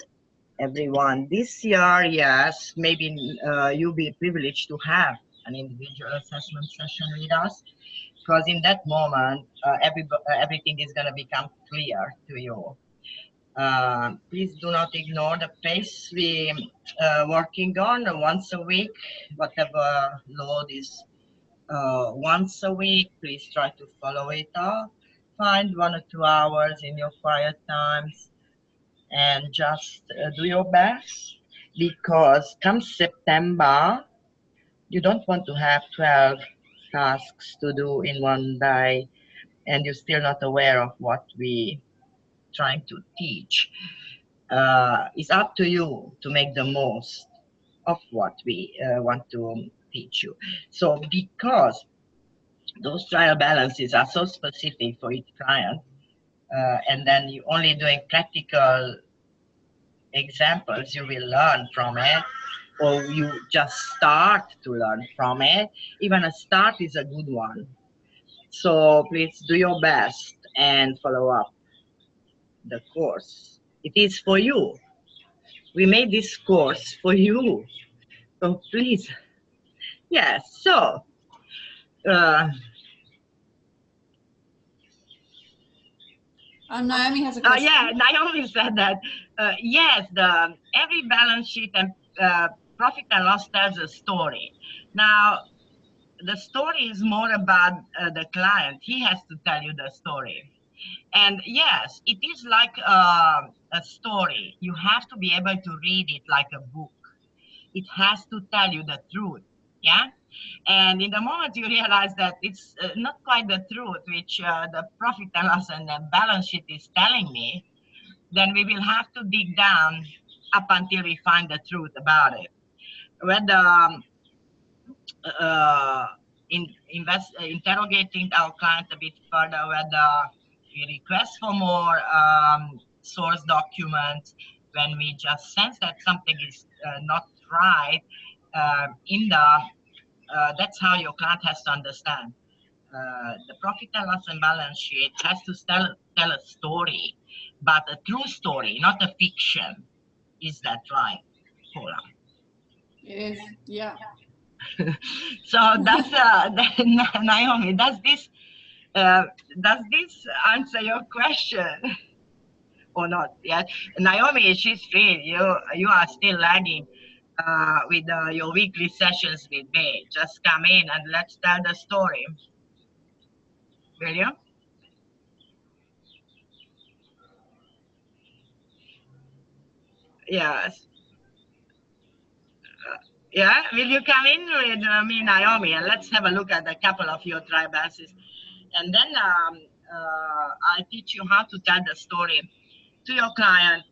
everyone. This year, yes, maybe you'll be privileged to have an individual assessment session with us, because in that moment, everything is going to become clear to you. Please do not ignore the pace we working on once a week. Whatever load is once a week, please try to follow it up. Find 1 or 2 hours in your quiet times and just do your best, because come September, you don't want to have 12 tasks to do in one day and you're still not aware of what we trying to teach. It's up to you to make the most of what we want to teach you. So because those trial balances are so specific for each client, and then you only doing practical examples, you will learn from it, or you just start to learn from it. Even a start is a good one. So please do your best and follow up the course. It is for you. We made this course for you. So please, yes. So Naomi has a question. yeah, Naomi said that yes, the every balance sheet and profit and loss tells a story. Now the story is more about the client. He has to tell you the story. And yes, it is like a story. You have to be able to read it like a book. It has to tell you the truth. Yeah. And in the moment you realize that it's not quite the truth, which the profit and loss and the balance sheet is telling me, then we will have to dig down up until we find the truth about it. Whether interrogating our client a bit further, whether we request for more source documents, when we just sense that something is not right that's how your client has to understand. The profit and loss and balance sheet has to tell a story, but a true story, not a fiction. Is that right, Paula? It is, yeah. So that's Naomi. Does this answer your question or not? Yeah, Naomi, she's free. You are still lagging with your weekly sessions with me. Just come in and let's tell the story. Will you? Yes. Yeah, will you come in with me, Naomi, and let's have a look at a couple of your trial balances, and then I'll teach you how to tell the story to your client.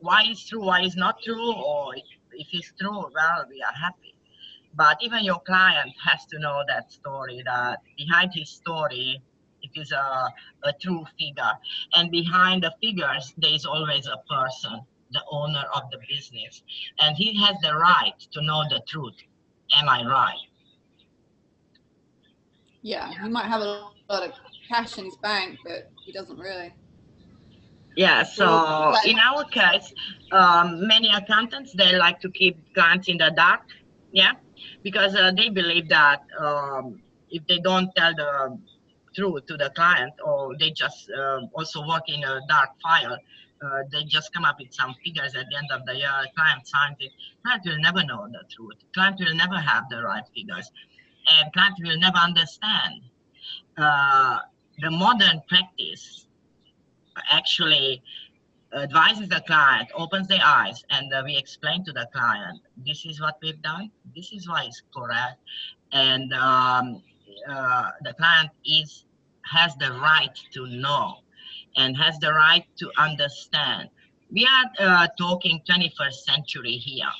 Why is true, why is not true, or if it's true, well, we are happy. But even your client has to know that story, that behind his story, it is a true figure. And behind the figures, there is always a person, the owner of the business. And he has the right to know the truth. Am I right? Yeah, he might have a lot of cash in his bank, but he doesn't really. Yeah, so in our case, many accountants, they like to keep clients in the dark, yeah, because they believe that if they don't tell the truth to the client, or they just also work in a dark file, they just come up with some figures at the end of the year, client signs it, client will never know the truth, client will never have the right figures, and client will never understand. The modern practice actually advises the client, opens their eyes, and we explain to the client, this is what we've done, this is why it's correct, and the client has the right to know and has the right to understand. We are talking 21st century here.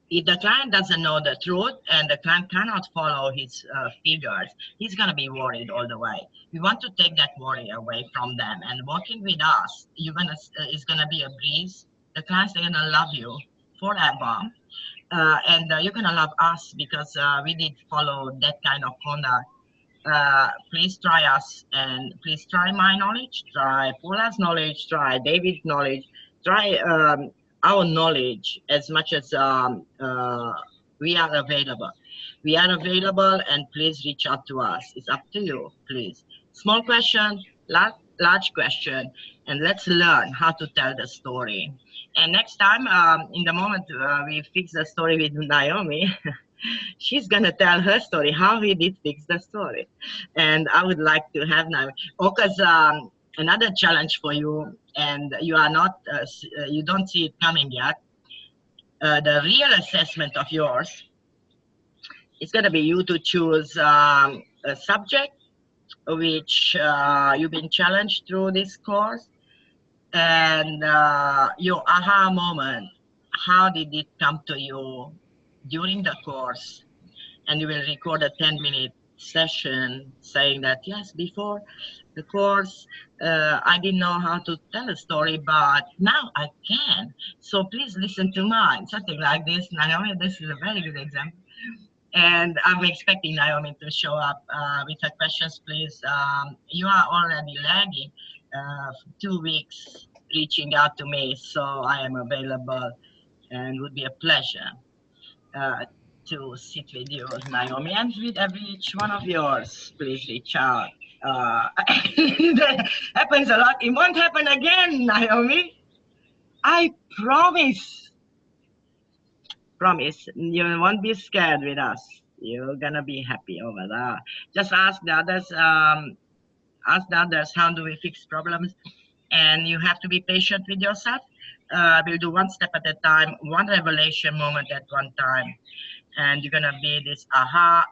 If the client doesn't know the truth and the client cannot follow his figures, he's going to be worried all the way. We want to take that worry away from them, and working with us, is going to be a breeze. The clients are going to love you forever. And you're going to love us because we did follow that kind of conduct. Please try us, and please try my knowledge, try Paula's knowledge, try David's knowledge, try our knowledge as much as we are available. We are available, and please reach out to us. It's up to you, please. Small question, large question, and let's learn how to tell the story. And next time, in the moment we fix the story with Naomi, she's gonna tell her story, how we did fix the story. And I would like to have Naomi. Because another challenge for you, and you are not, you don't see it coming yet, the real assessment of yours, it's gonna be you to choose a subject which you've been challenged through this course, and your aha moment, how did it come to you during the course? And you will record a 10-minute session saying that, yes, before the course, I didn't know how to tell a story, but now I can. So please listen to mine, something like this. Naomi, this is a very good example. And I'm expecting Naomi to show up with her questions, please. You are already lagging 2 weeks reaching out to me, so I am available, and would be a pleasure to sit with you, Naomi, and with each one of yours. Please reach out. That happens a lot. It won't happen again, Naomi. I promise. Promise. You won't be scared with us. You're gonna be happy over there. Just ask the others. Ask the others, how do we fix problems? And you have to be patient with yourself. We'll do one step at a time, one revelation moment at one time. And you're gonna be this aha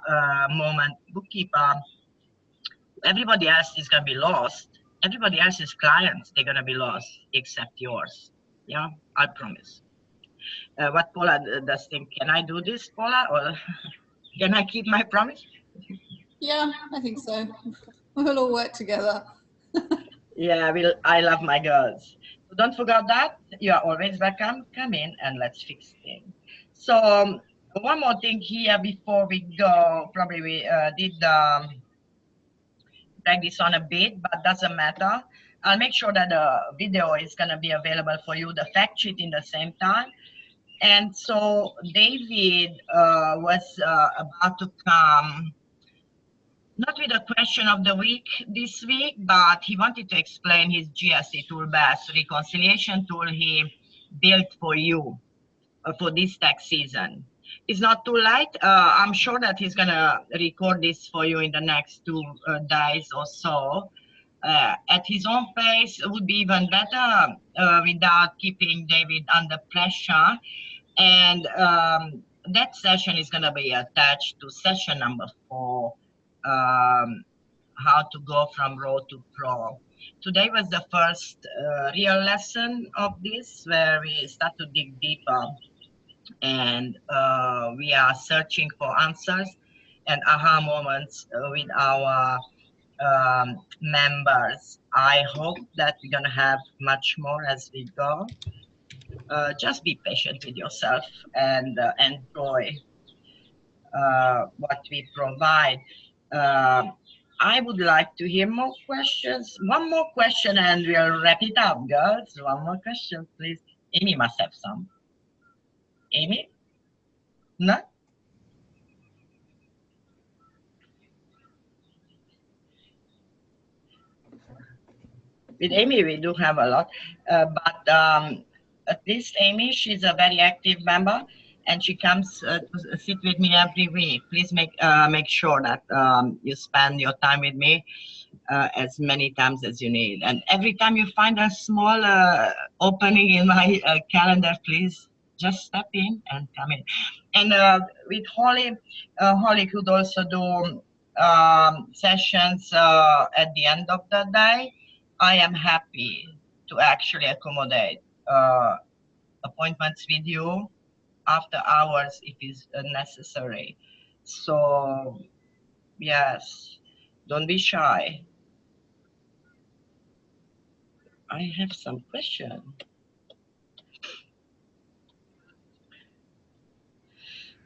moment bookkeeper. Everybody else is gonna be lost. Everybody else's clients, they're gonna be lost, except yours. Yeah, I promise. What Paula does think, can I do this, Paula, or can I keep my promise? Yeah, I think so. We'll all work together. Yeah, I love my girls. So don't forget that. You are always welcome. Come in and let's fix things. So one more thing here before we go. Probably we did drag this on a bit, but doesn't matter. I'll make sure that the video is going to be available for you, the fact sheet in the same time. And so David was about to come, not with a question of the week this week, but he wanted to explain his GSC tool-based reconciliation tool he built for you for this tax season. It's not too late. I'm sure that he's gonna record this for you in the next 2 days or so. At his own pace, it would be even better without keeping David under pressure. And that session is gonna be attached to session number 4. How to go from raw to pro. Today was the first real lesson of this, where we start to dig deeper, and we are searching for answers and aha moments with our members. I hope that we're gonna have much more as we go. Just be patient with yourself and enjoy what we provide. I would like to hear more questions. One more question and we'll wrap it up, girls. One more question, please. Amy must have some. Amy? No? With Amy, we do have a lot. But at least Amy, she's a very active member, and she comes to sit with me every week. Please make sure that you spend your time with me. as many times as you need. And every time you find a small opening in my calendar, please just step in and come in. And with Holly, Holly could also do sessions at the end of the day. I am happy to actually accommodate appointments with you after hours if is necessary. So yes, don't be shy. I have some question.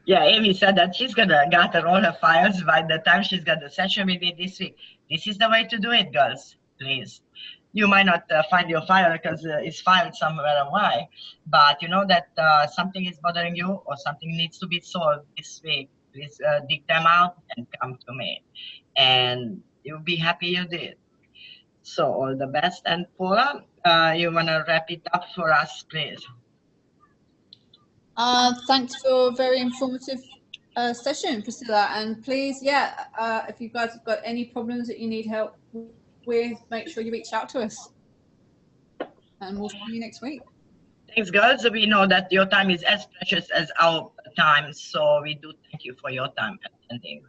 Yeah, Amy said that she's gonna gather all her files by the time she's got the session with me this week. This is the way to do it, girls. Please. You might not find your file because it's filed somewhere away, but you know that something is bothering you or something needs to be solved this week. Please dig them out and come to me, and you'll be happy you did. So all the best. And Paula, you wanna wrap it up for us, please? Thanks for a very informative session, Priscilla. And please, yeah, if you guys have got any problems that you need help with, make sure you reach out to us. And we'll see you next week. Thanks, girls. We know that your time is as precious as our time, so we do thank you for your time attending.